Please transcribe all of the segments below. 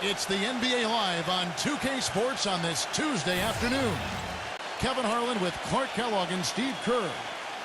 It's the NBA Live on 2K Sports on this Tuesday afternoon. Kevin Harlan with Clark Kellogg and Steve Kerr.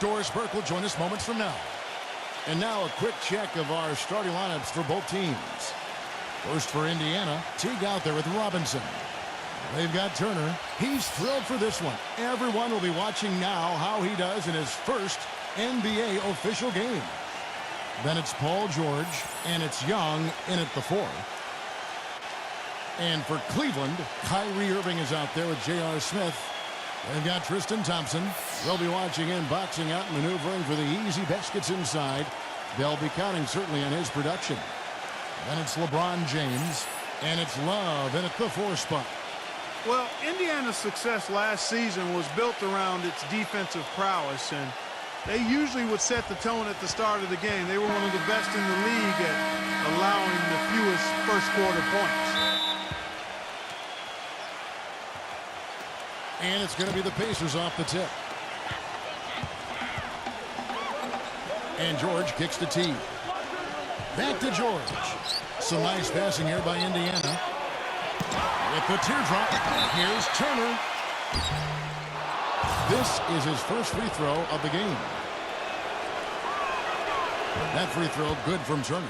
Doris Burke will join us moments from now. And now a quick check of our starting lineups for both teams. First for Indiana, Teague out there with Robinson. They've got Turner. He's thrilled for this one. Everyone will be watching now how he does in his first NBA official game. Then it's Paul George, and it's Young in at the 4. And for Cleveland, Kyrie Irving is out there with J.R. Smith. They've got Tristan Thompson. They'll be watching him boxing out, maneuvering for the easy baskets inside. They'll be counting certainly on his production. Then it's LeBron James, and it's Love in at the 4 spot. Well, Indiana's success last season was built around its defensive prowess, and they usually would set the tone at the start of the game. They were one of the best in the league at allowing the fewest first-quarter points. And it's going to be the Pacers off the tip. And George kicks to T. Back to George. Some nice passing here by Indiana. With the teardrop, here's Turner. This is his first free throw of the game. That free throw good from Turner.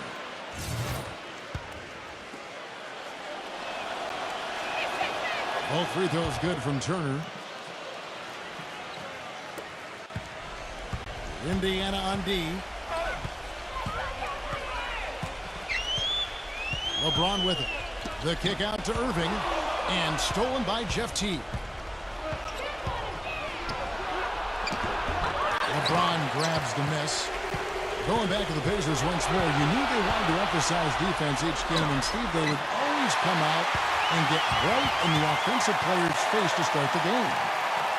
Both free throws good from Turner. Indiana on D. LeBron with it. The kick out to Irving. And stolen by Jeff Teague. LeBron grabs the miss. Going back to the Pacers once more, you knew they wanted to emphasize defense each game, and Steve, they would always come out and get right in the offensive player's face to start the game.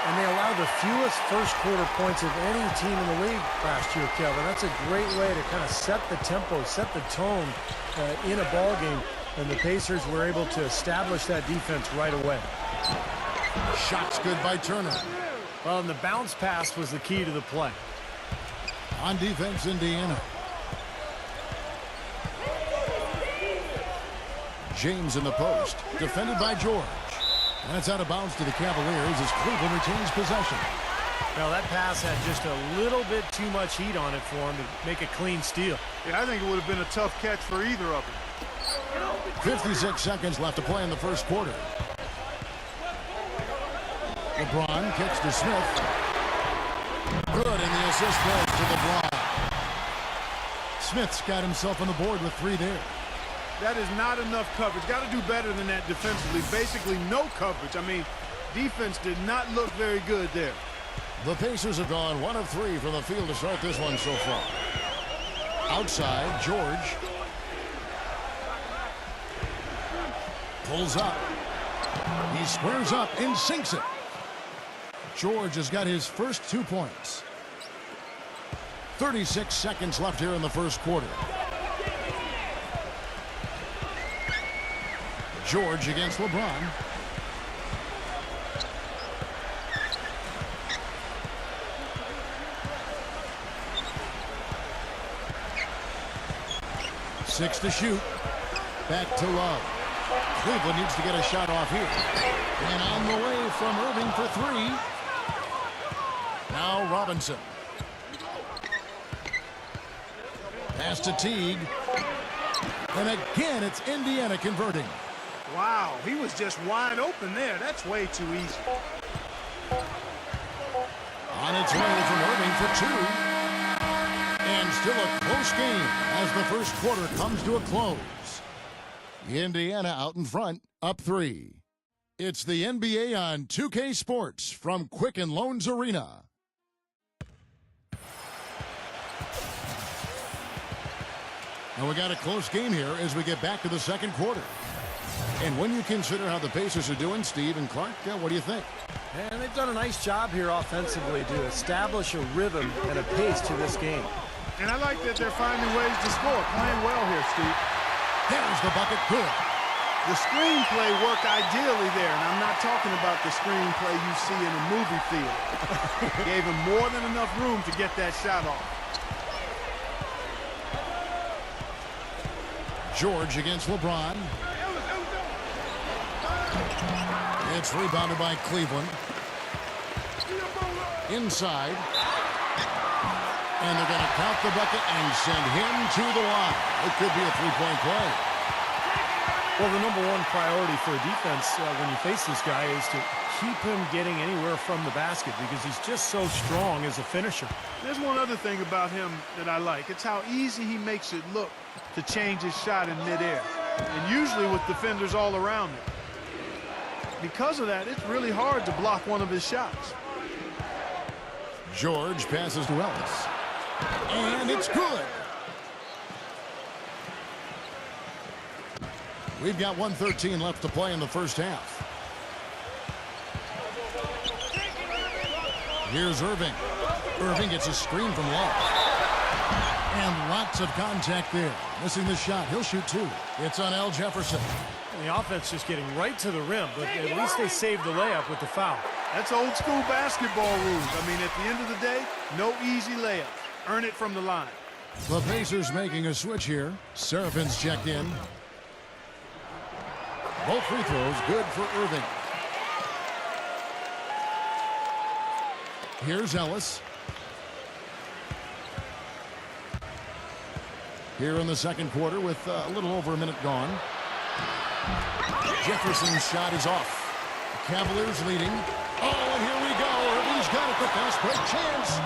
And they allowed the fewest first-quarter points of any team in the league last year, Kevin. That's a great way to kind of set the tempo, set the tone in a ball game. And the Pacers were able to establish that defense right away. Shots good by Turner. Well, and the bounce pass was the key to the play. On defense, Indiana. James in the post, defended by George. And it's out of bounds to the Cavaliers as Cleveland retains possession. Now that pass had just a little bit too much heat on it for him to make a clean steal. Yeah, I think it would have been a tough catch for either of them. 56 seconds left to play in the first quarter. LeBron kicks to Smith. Good, and the assist goes to LeBron. Smith's got himself on the board with 3 there. That is not enough coverage. Got to do better than that defensively. Basically no coverage. I mean, defense did not look very good there. The Pacers have gone 1 of 3 from the field to start this one so far. Outside, George. Pulls up. He squares up and sinks it. George has got his first 2 points. 36 seconds left here in the first quarter. George against LeBron. Six to shoot. Back to Love. Cleveland needs to get a shot off here. And on the way from Irving for 3. Now Robinson. Pass to Teague. And again, it's Indiana converting. Wow, he was just wide open there. That's way too easy. On its way from Irving for 2. And still a close game as the first quarter comes to a close. Indiana out in front, up 3. It's the NBA on 2K Sports from Quicken Loans Arena. And we got a close game here as we get back to the second quarter. And when you consider how the Pacers are doing, Steve and Clark, what do you think? And they've done a nice job here offensively to establish a rhythm and a pace to this game. And I like that they're finding ways to score. Playing well here, Steve. There's the bucket, good. The screenplay worked ideally there, and I'm not talking about the screenplay you see in a movie theater. Gave him more than enough room to get that shot off. George against LeBron. It's rebounded by Cleveland. Inside. And they're going to count the bucket and send him to the line. It could be a three-point play. Well, the number one priority for a defense when you face this guy is to keep him getting anywhere from the basket because he's just so strong as a finisher. There's one other thing about him that I like. It's how easy he makes it look to change his shot in midair, and usually with defenders all around him. Because of that, it's really hard to block one of his shots. George passes to Ellis. And it's good. We've got 1:13 left to play in the first half. Here's Irving. Irving gets a screen from Love. And lots of contact there. Missing the shot. He'll shoot two. It's on Al Jefferson. And the offense just getting right to the rim, but at least they saved the layup with the foul. That's old school basketball rules. I mean, at the end of the day, no easy layup. Earn it from the line. The Pacers making a switch here. Serafin's checked in. Both free throws good for Irving. Here's Ellis. Here in the second quarter with a little over a minute gone. Jefferson's shot is off. Cavaliers leading. Oh, and here we go. Irving's got it. The fast break chance.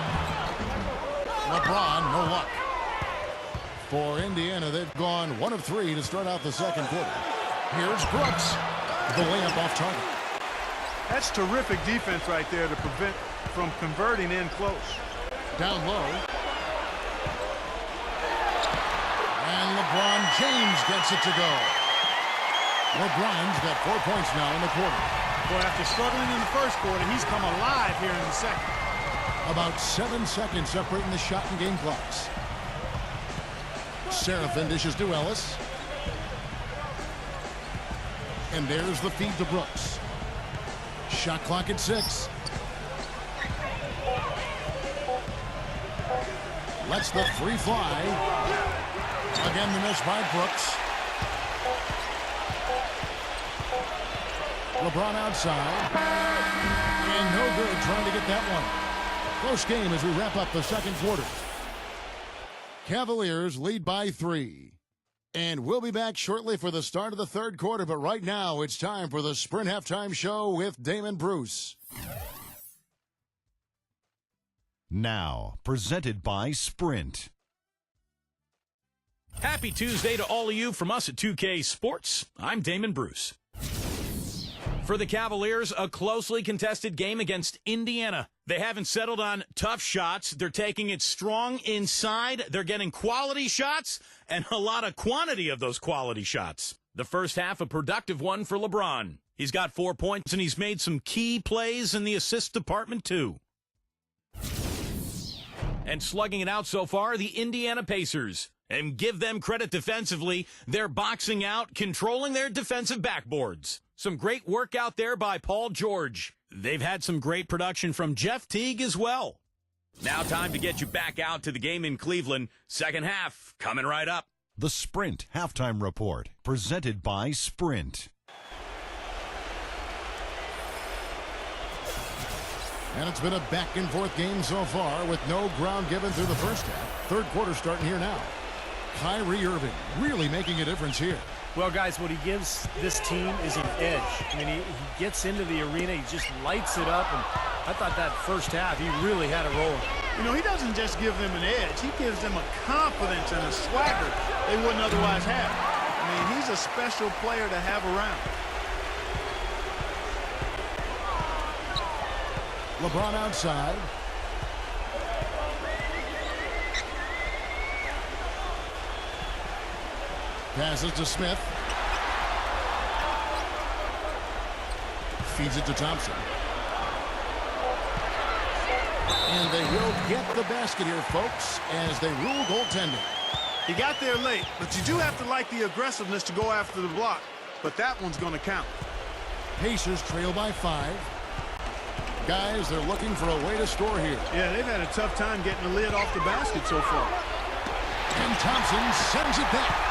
LeBron, no luck. For Indiana, they've gone 1 of 3 to start out the second quarter. Here's Brooks. The layup off target. That's terrific defense right there to prevent from converting in close. Down low. And LeBron James gets it to go. LeBron's got 4 points now in the quarter. Boy, after struggling in the first quarter, he's come alive here in the second. About 7 seconds separating the shot and game clocks. Serafin dishes to Ellis. And there's the feed to Brooks. Shot clock at 6. Lets the three fly. Again, the miss by Brooks. LeBron outside. And no good trying to get that one. Close game as we wrap up the second quarter. Cavaliers lead by 3. And we'll be back shortly for the start of the third quarter. But right now, it's time for the Sprint Halftime Show with Damon Bruce. Now, presented by Sprint. Happy Tuesday to all of you from us at 2K Sports. I'm Damon Bruce. For the Cavaliers, a closely contested game against Indiana. They haven't settled on tough shots. They're taking it strong inside. They're getting quality shots and a lot of quantity of those quality shots. The first half, a productive one for LeBron. He's got 4 points, and he's made some key plays in the assist department, too. And slugging it out so far, the Indiana Pacers. And give them credit defensively. They're boxing out, controlling their defensive backboards. Some great work out there by Paul George. They've had some great production from Jeff Teague as well. Now time to get you back out to the game in Cleveland. Second half coming right up. The Sprint Halftime Report, presented by Sprint. And it's been a back-and-forth game so far with no ground given through the first half. Third quarter starting here now. Kyrie Irving really making a difference here. Well, guys, what he gives this team is an edge. I mean, he gets into the arena, he just lights it up, and I thought that first half, he really had it rolling. You know, he doesn't just give them an edge. He gives them a confidence and a swagger they wouldn't otherwise have. I mean, he's a special player to have around. LeBron outside. Passes to Smith. Feeds it to Thompson. And they will get the basket here, folks, as they rule goaltending. He got there late, but you do have to like the aggressiveness to go after the block. But that one's going to count. Pacers trail by 5. Guys, they're looking for a way to score here. Yeah, they've had a tough time getting the lid off the basket so far. And Thompson sends it back.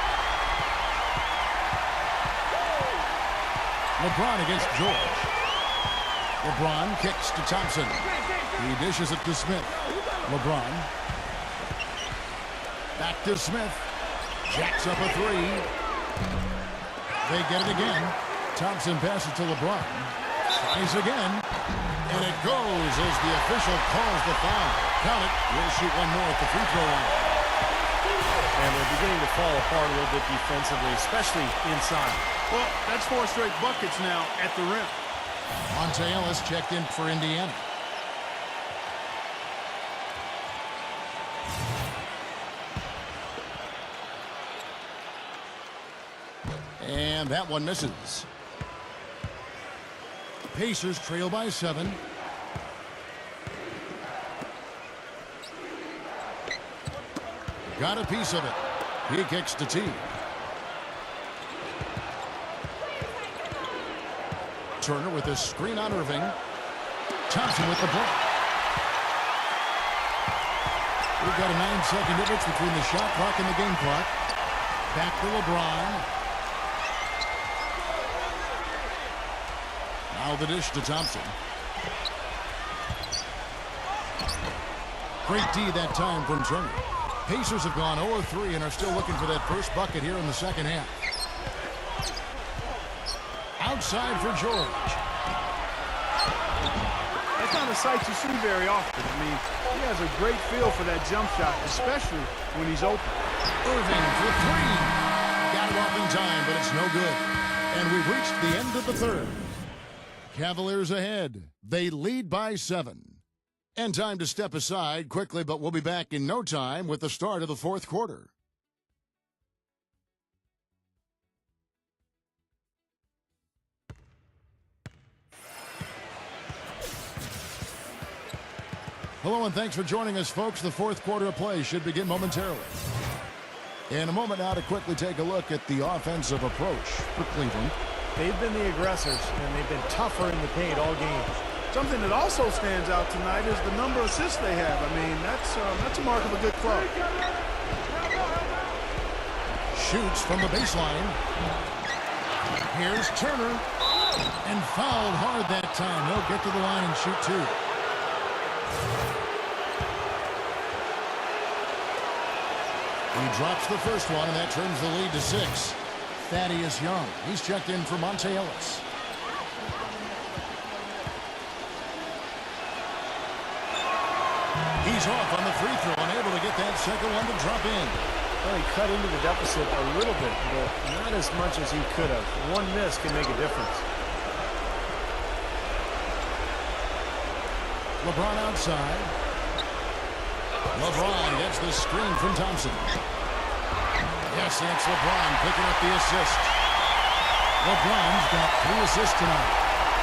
LeBron against George. LeBron kicks to Thompson. He dishes it to Smith. LeBron. Back to Smith. Jacks up a three. They get it again. Thompson passes to LeBron. Tries again. And it goes as the official calls the foul. Count it. We'll shoot one more at the free throw line. And they're beginning to fall apart a little bit defensively, especially inside. Well, that's 4 straight buckets now at the rim. Monte Ellis checked in for Indiana. And that one misses. Pacers trail by 7. Got a piece of it. He kicks to T. Turner with a screen on Irving. Thompson with the block. We've got a 9-second difference between the shot clock and the game clock. Back to LeBron. Now the dish to Thompson. Great D that time from Turner. Pacers have gone 0-3 and are still looking for that first bucket here in the second half. Outside for George. That's not a sight you see very often. I mean, he has a great feel for that jump shot, especially when he's open. Irving for three. Got it off in time, but it's no good. And we've reached the end of the third. Cavaliers ahead. They lead by 7. And time to step aside quickly, but we'll be back in no time with the start of the fourth quarter. Hello and thanks for joining us, folks. The fourth quarter of play should begin momentarily. In a moment now to quickly take a look at the offensive approach for Cleveland. They've been the aggressors, and they've been tougher in the paint all game. Something that also stands out tonight is the number of assists they have. I mean, that's a mark of a good club. Shoots from the baseline. Here's Turner. And fouled hard that time. He'll get to the line and shoot two. He drops the first one, and that turns the lead to 6. Thaddeus Young. He's checked in for Monte Ellis. He's off on the free throw, unable to get that second one to drop in. Well, he cut into the deficit a little bit, but not as much as he could have. One miss can make a difference. LeBron outside. LeBron gets the screen from Thompson. Yes, that's LeBron picking up the assist. LeBron's got 3 assists tonight.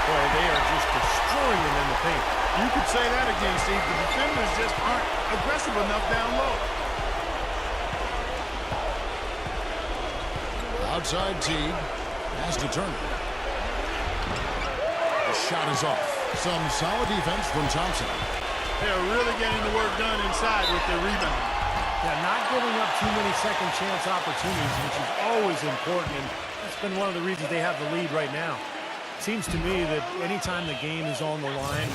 Boy, they are just destroying him in the paint. You could say that again, Steve. The defenders just aren't aggressive enough down low. Outside Teague. Has to Turner. The shot is off. Some solid defense from Thompson. They're really getting the work done inside with their rebound. Yeah, not giving up too many second chance opportunities, which is always important, and that's been one of the reasons they have the lead right now. Seems to me that anytime the game is on the line,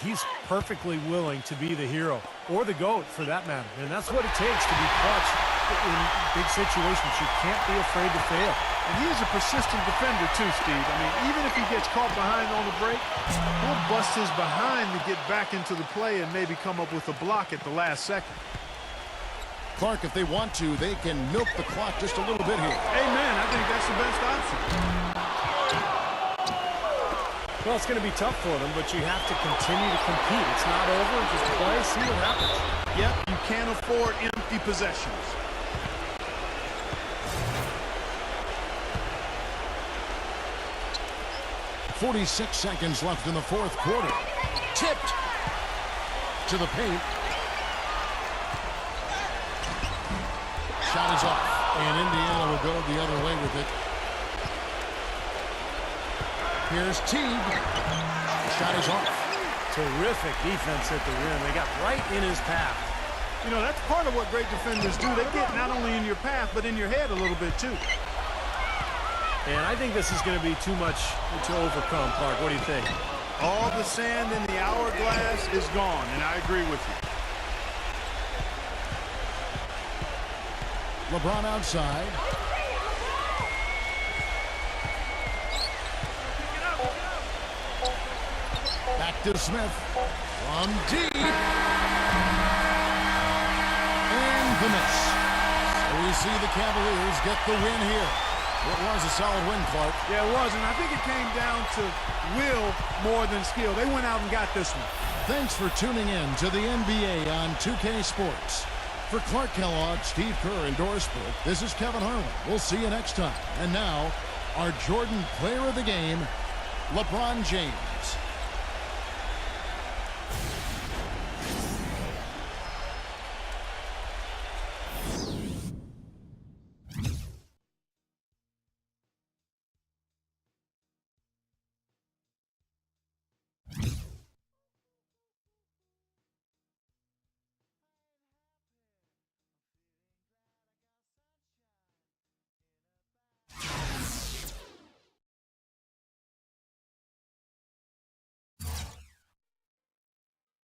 he's perfectly willing to be the hero, or the GOAT for that matter. And that's what it takes to be clutch in big situations. You can't be afraid to fail. And he is a persistent defender too, Steve. I mean, even if he gets caught behind on the break, he'll bust his behind to get back into the play and maybe come up with a block at the last second. Clark, if they want to, they can milk the clock just a little bit here. Amen. I think that's the best option. Well, it's going to be tough for them, but you have to continue to compete. It's not over. Just play, see what happens. Yep, you can't afford empty possessions. .46 seconds left in the fourth quarter. Tipped to the paint. Shot is off, and Indiana will go the other way with it. Here's Teague. Shot is off. Terrific defense at the rim. They got right in his path. You know, that's part of what great defenders do. They get not only in your path, but in your head a little bit, too. And I think this is going to be too much to overcome, Clark. What do you think? All the sand in the hourglass is gone, and I agree with you. LeBron outside. Back to Smith. From deep. And the miss. So we see the Cavaliers get the win here. It was a solid win, Clark. Yeah, it was, and I think it came down to will more than skill. They went out and got this one. Thanks for tuning in to the NBA on 2K Sports. For Clark Kellogg, Steve Kerr, and Doris Burke, this is Kevin Harlan. We'll see you next time. And now, our Jordan Player of the Game, LeBron James.